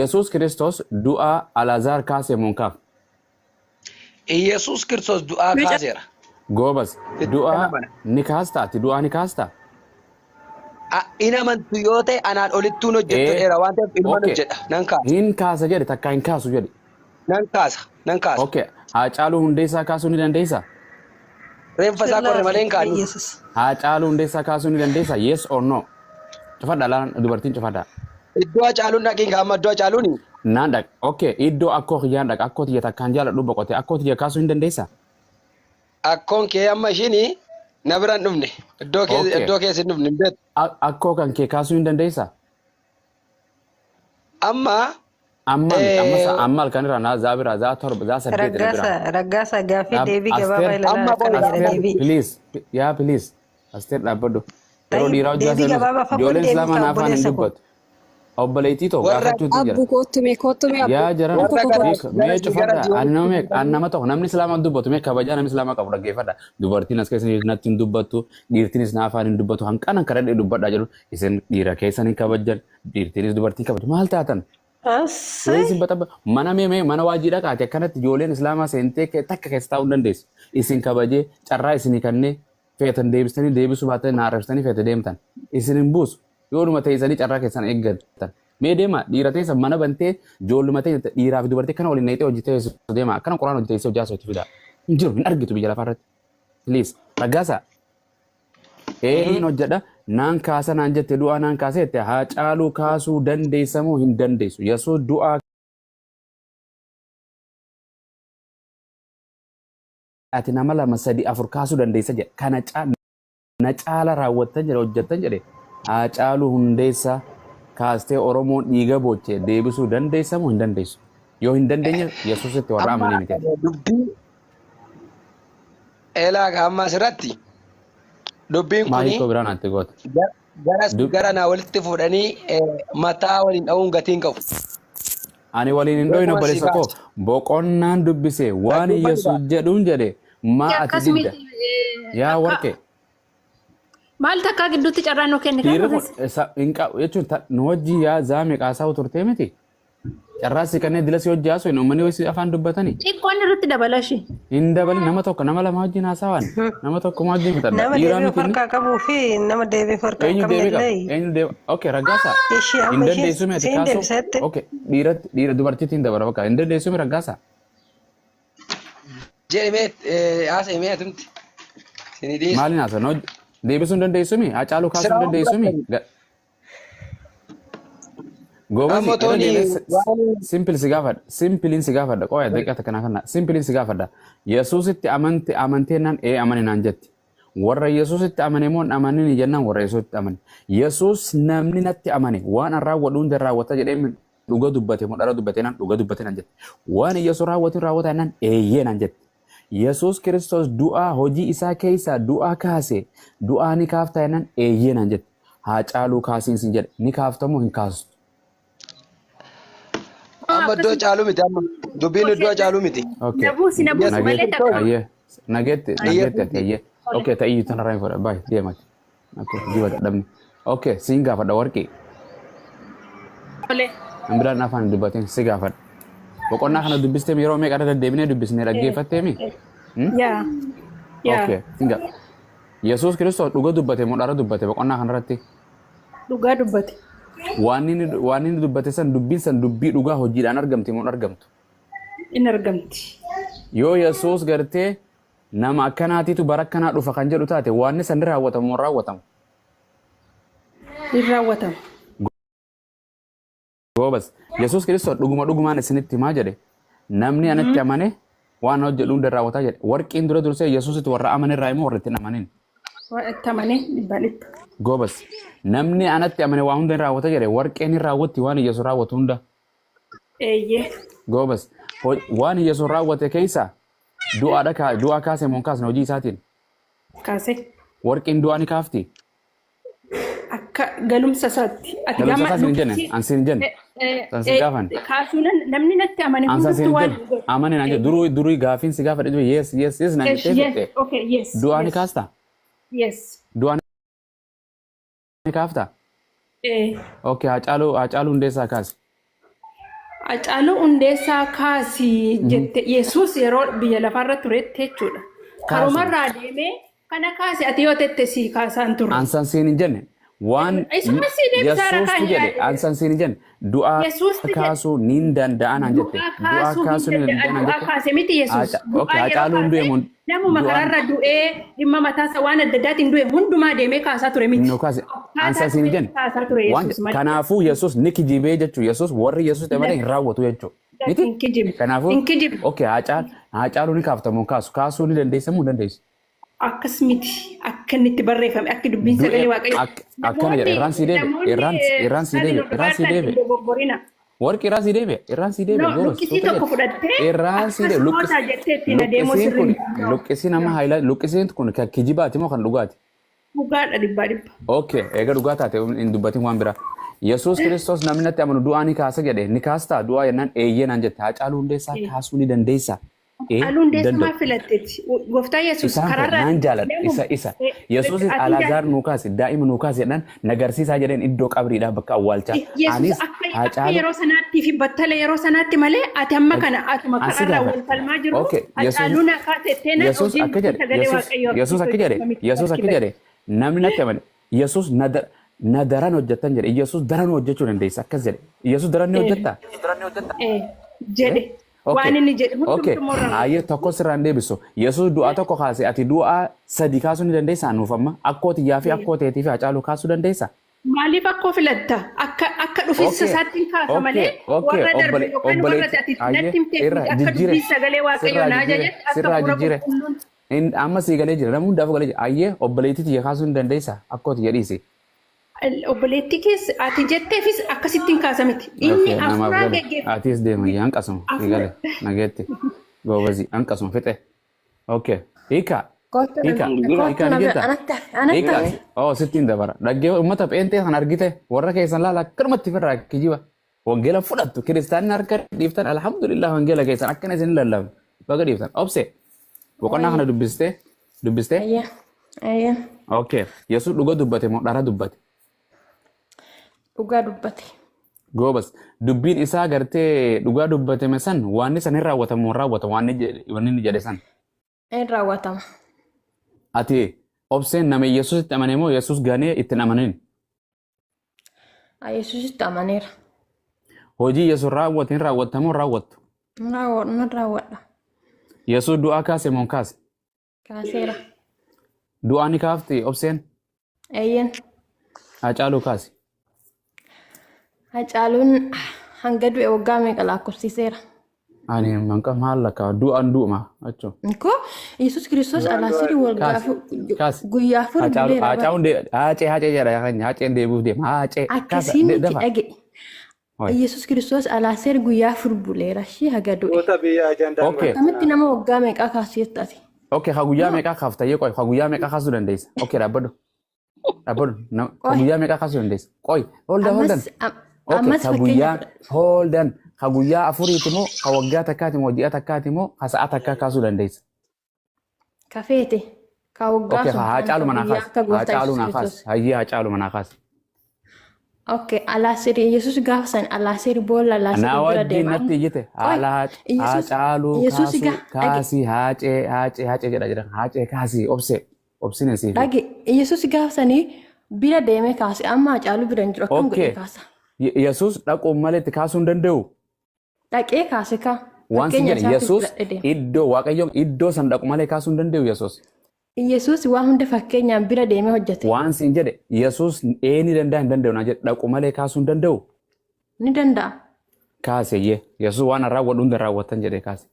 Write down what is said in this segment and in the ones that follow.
ኢየሱስ ክርስቶስ ዱአ አላዛር ካሴ ሞንካፍ ኢየሱስ ክርስቶስ ዱአ ካሴራ ጎበዝ ዱአ ኒካስታቲ ዱአ ኒካስታ ኢናመንቱ ዮቴ አናን ኦሊቱን ሆጀቱ ኤራ ዋንተ ኢልማኑ ጀዳ ነንካ ሂን ካሰ ጀደ ተካ ሂን ካሱ ጀደ ነንካሳ ኦኬ ሃጫሉ ሁንዴሳ ካሱ ኒ ደንዴሳ ሬንፈሳ ቆረ መሌን ካኒ ሃጫሉ ሁንዴሳ ካሱ ኒ ደንዴሳ yes or no ጭፈዳ ላን ዱበርቲን ጭፈዳ ኢዶ ሃጫሉ ናቂን ጋማ ኢዶ ሃጫሉኒ ናንዳቅ ኦኬ ኢዶ አኮ ኺያንዳቅ አኮት የታካን ጃለ ዱበ ቆቴ አኮት የካሱ ኒ ደንዴሳ አኮን ከ ያማሽኒ ነብራን ዱምኔ ኢዶ ከ ሲንዱምኔ ቤት አኮ ካን ከ ካሱ ኒ ደንዴሳ አማል ካንራ ና ዛብራ ዛ ተርብ ዛ ሰደት ረጋሳ ጋፊ ዴቪ ገባባ ይላል ዴቪ ፕሊዝ አስቴር ዳበዶ ተሮ ዲራው ጃሰ ጆሌን ስላማ ናፋን እንዱበት ኦበሌቲቶ ጋፈቹ ትጀራ አቡ ኮቱሜ ያ ጀራ ሜ ጭፈዳ አናመቶ ነምኒ ስላማ እንዱበት ሜ ከበጃ ነምኒ ስላማ ቀብረ ገፈዳ ዱበርቲን አስከሰኒ ነትን እንዱበቱ ዲርቲንስ ናፋን እንዱበቱ አንቃና ከረደ ዱበዳ ጀሩ ይሰን ዲራ ከሰኒ ከበጀል ዲርቲንስ ዱበርቲ ከበድ ማልታተን Isin betapa mana meme mana wajib dah kaki karena jualan Islam sente ke tak ke setahun dan des. Isin kabaje cara isin ikanne fetan debis tani debis subate naras tani fetan dem tan. Isin bus yo rumah teh isani cara ke sana eggan tan. Mede ma di rate sama mana bante jual rumah teh di rafi du berarti kan oleh naik teh ojite sudah ma kan Quran ojite sudah jasa itu dah. Jujur benar gitu bicara farat. Please ragasa. No jada nan kasa nan jette du'a nan kasete ha caalu kasu dandeessamu hin dandeessu yesus du'a ati nama lama sadi afur kasu dandeessa jedhe kana na caala raawwattan jedhe hojjettan jedhe ha caalu hundeessa kaastee oromoon dhiiga boche deebisuu dandeessamu hin dandeessu yoo hin dandeenye yesusitti warra amanii miti elaa gamma sirratti dubbiin kuni maayikoo biraan ante goota gara na walitti fuudhanii mataa waliin dha'uun gatiin qabu. Ani waliin hin dhoyne obboleessa koo boqonnaan dubbise waan Yesuus jedhuun jedhe maa ati didda yaa warqe. Maal takkaa gidduutti carraan nu kenne kan jechuun nu wajjin yaa zaame qaasaa turtee miti. Carraasi kanneen dila si hojii haasoo hin uummanni wayii afaan dubbatanii. Xiqqoon irratti dabalashi. Hin dabali nama tokko nama lama wajjin haasawaan nama tokko wajjin fudhadha. Nama deebii farkaa qabuu fi nama deebii farkaa qabne illee. Eenyu deebii okay raggaasa. Hin dandeessu mee ati kaasoo okay dhiira dubartiitiin dabala bakka hin dandeessu mee raggaasa. Jeemee haasa'e mee atumti. Maaliin haasa'an deebisuu hin dandeessu mee hacaaluu kaasuu hin dandeessu mee. Gobazi simple sigafada qoya deqata kana simple sigafada Yesusitti amantenan amanenan jetti warra Yesusitti amanemon amanin jennan warra Yesusitti amane Yesus namni natti amane waan raawwadun raawwata jedhee dhuga dubbate mo dara dubbate nan dhuga dubbate nan jetti waan Yesus raawwata nan nan jetti Yesus Kristos du'a hojii isaa keessa du'a kaase du'a ni kaafta nan nan jetti haa caaluu kaasiin sin jedhe ni kaaftamu hin kaastu amma do caalu miti amma dubbiin iddoo caalu miti. Nabuusi malee takka. Nagette ayye. Okay ta'ii tan raayii fudha baay deemati. Okay jiwa dadhabni. Okay siin gaafadha warqee. Olee. Ambiraan afaan dubbateen si gaafadha. Boqonnaa kana dubbistee yeroo meeqa irra deddeebinee dubbisnee dhaggeeffattee mi? Yaa. Okay siin gaafadha. Yesuus Kiristoos dhuga dubbate moo dhara dubbate boqonnaa kanarratti? Dhugaa dubbate. Waan inni dubbate san dubbiin san dubbii dhugaa hojiidhaan argamti moo argamtu? In argamti. Yoo Yesuus gartee nama akkanaatiitu bara akkanaa dhufa kan jedhu taate waan san raawwatamu moo raawwatamu? In raawwatamu. Goobas Yesuus Kiristoos dhugumaan isinitti himaa jedhe namni anatti amane waan hojjedhu hunda raawwataa jedhe warqiin dura dursee Yesuusitti warra amane irraa himoo warra itti amanin? Warra itti amane dhibbaadhibba. Goobas namni anatti amane waa hunda raawwata jedhe warqeen raawwatti waan Yesuus raawwatu hunda. Eeyyee. Goobas waan Yesuus raawwate keessa du'a kaase moo kaasne hojii isaatiin? Kaase. Warqeen du'a ni kaafti? Akka galumsa isaatti. Galumsa isaatti hin jenne ansiin jenne. Sansi gaafan. Kaasuun namni natti amane hundumtuu waan. Amane naan jedhu durii gaafiin si gaafa dhidhu yes naan jettee. Okay yes. Du'a ni kaasta? Yes. Du'a ni kaafta? Okay hacaaluu hundeessaa kaase. Hacaaluu Hundeessaa kaasii jette Yesuus yeroo biyya lafarra turetti jechuudha. Karumarraa deemee kana kaase ati yoo tette sii kaasaan turre. Ansaan siin hin jenne. Waan Yesuustu jedhe ansaan siin hin jenne. Du'aa kaasuu ni danda'an an jette. Du'aa kaasuu ni danda'an an jette. Kaase miti Yesuus. Hacaaluun du'e mun. Namuma karaarra du'ee dhimma mataasa waan adda addaatiin du'e hundumaa deemee kaasaa ture miti. No kaase ansaan siin hin jenne. Kanaafuu Yesuus ni kijibee jechuudha. Yesuus warri Yesuus ta'e hin raawwatu jechuudha. Miti kanaafuu okay Hacaaluu ni kaaftamu kaasuu ni dandeessamu hin dandeessu. Akkas miti akka inni itti barreeffame akka dubbiin sagalee waaqayyo. Akkana jedhe irraan sii deebi'e. Warqi irraan sii deebi'e. Luqqisii tokko fudhattee akkasumas jettee ittiin adeemuu sirrii. Luqqisii nama haayilaa luqqisiin kun kan kijibaati moo kan dhugaati? Dhugaadha dhibba. Okay eega dhugaa taate hin dubbatin waan biraa. Yesuus Kiristoos namni natti amanu du'aa ni kaasa jedhe ni kaastaa du'aa jennaan eeyyee naan jette Hacaaluu Hundeessaa kaasuu ni dandeessaa. Hacaaluu Hundeessaa filatteeti. Gooftaa Yesuus karaarraa naan jaaladha isa. Yesuus Alaazaar nuu kaase daa'ima nuu kaase jedhaan nagarsiisaa jedheen iddoo qabriidhaa bakka awwaalchaa. Yesuus akka yeroo sanaatti fi battala yeroo sanaatti malee ati amma kana atuma karaarraa wal falmaa jiru. Hacaaluu na kaasettee na Yesuus akka jedhe namni natti amane Yesuus na daran hojjetan jedhe Yesuus daran hojjechuu dandeessa akkas jedhe Yesuus daran ni hojjetta jedhe waan inni jedhe hundumtuu ayyee tokko sirraan deebisu Yesuus du'aa tokko kaase ati du'aa sadi kaasuu ni dandeessaa nuuf amma akkooti yaa fi akkooteetii fi Hacaaluu kaasuu dandeessaa. Maaliif akkoo filatta akka dhufiinsa isaatti kaasa malee warra darbe yookaan warra ati natti himtee akka dubbii sagalee waaqayyoo na ajajetti akka jijjiire. Amma sii galee jira namni hundaaf galee jira ayyee obboleettii kaasuu ni dandeessaa akkooti jedhiisi. Obboleettii keessa ati jetteefis akkasittiin kaasa miti. Inni afuuraan geggeeffama. Atis deema hanqasuma fiigale nageetti goobazii hanqasuma fixe. Okay hiika. Sittiin dabara dhaggee uummata pheenxee kan argite warra keessan laala akkanumatti firraa kijiba wangeela fudhattu kiristaanni harka dhiiftan alhamdulillah wangeela keessan akkana isin lallabne baga dhiiftan obse boqonnaa kana dubbistee. Okay Yesuus dhugaa dubbate moo dhara dubbate? Dhugaa dubbate. Goobas dubbiin isaa gartee dhugaa dubbatame san waan san hin raawwatamu waan inni jedhe san. Hin raawwatama. Ati obseen nama Yesuus itti amane moo Yesuus ganee itti amanin? Yesuus itti amaneera. Hojii Yesuus raawwate hin raawwatamu raawwattu? Hin raawwadha. Yesuus du'aa kaase moo kaase? Kaaseera. Du'aa ni kaafte obseen? Eeyyen. Hacaaluu kaase? Hacaaluun hanga du'e waggaa meeqa lakkoofsiseera? Ani manqa maal lakkaa du'aan du'uma jechuun. Ko Yesuus Kiristoos alaasirii guyyaa afur buleera. Haacee jedha haaceen deebiif deema haacee. Akkasii miti dhage. Yesuus Kiristoos alaasirii guyyaa afur buleera shii haga du'e. Akkamitti nama waggaa meeqaa kaasu jettati? Okay ha guyyaa meeqaa kaafta yoo qoy ha guyyaa meeqaa kaasuu dandeessa? Okay dhaabbadhu. Ha guyyaa meeqaa kaasuu dandeessa? Qoy holdan. Okay holdan. Ha guyyaa afuriiti moo ha waggaa takkaati moo ji'a takkaati moo ha sa'a takkaa kaasuu dandeessa? Kafeete. Ka waggaa sun. Okay Hacaaluu manaa kaas. Hacaaluu manaa kaas. Hayyee Hacaaluu manaa kaas. Okay alaasirii Yesuus gaafa san alaasirii boolla alaasirii bira deeman. Naa wajjin natti iyyite Hacaaluu kaasii haacee jedha haacee kaasii obsine siif. Dhage Yesuus gaafa sanii bira deemee kaase amma Hacaaluu bira hin jiru akkam godhee kaasa. Yesuus dhaquun malee itti kaasuu hin danda'u. Dhaqee kaase ka. Waan sin jedhe Yesuus iddoo waaqayyoon iddoo san dhaqu malee kaasuu hin danda'u Yesuus. Yesuus waan hunda fakkeenyaan bira deemee hojjete. Waan sin jedhe Yesuus ni danda'a hin danda'u naa jedhe dhaqu malee kaasuu hin danda'u. Ni danda'a. Kaaseyyee Yesuus waan raawwadhu hunda raawwatan jedhee kaase.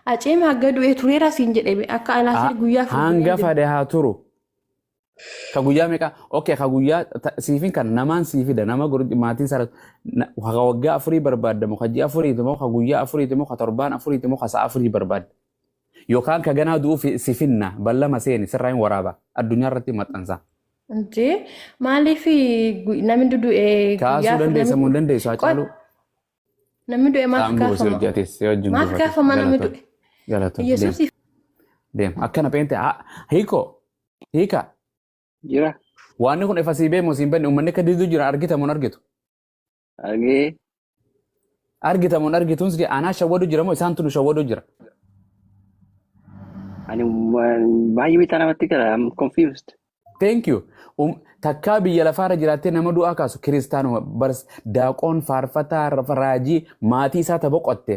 Aceema hanga du'ee tureera siin jedhe akka alaasirii guyyaa afur. Hanga fade haa turu. Ka guyyaa meeqa? Okay ka guyyaa siifin kan namaan siifida nama maatiin saratu ka waggaa afurii barbaadamu ka ji'a afuriiti moo ka guyyaa afuriiti moo ka torbaan afuriiti moo ka sa'a afurii barbaadda. Yookaan ka ganaa du'uu sifinna ballama seeni sirraa hin waraaba addunyaa irratti maxxansa. Maaliif namni du'e kaasuu dandeessa moo dandeessu Hacaaluu? Namni du'e maaf kaafama? Maaf kaafama namni du'e? Yesuus deema akkana peente hiika. Jira. Waan kun ifa siibee moo siin benne uummanni akka diiduu jira argita moo argitu? Argee. Argitamuun argituunis anaa shawwaduu jira moo isaan tunu shawwaduu jira? Ani baay'ee bitaa namatti gala. I'm confused. Thank you. Takkaa biyya lafaarra jiraattee nama du'aa kaasu kiristaanuma daaqoon faarfataa raajii maatii isaa tapha qotte.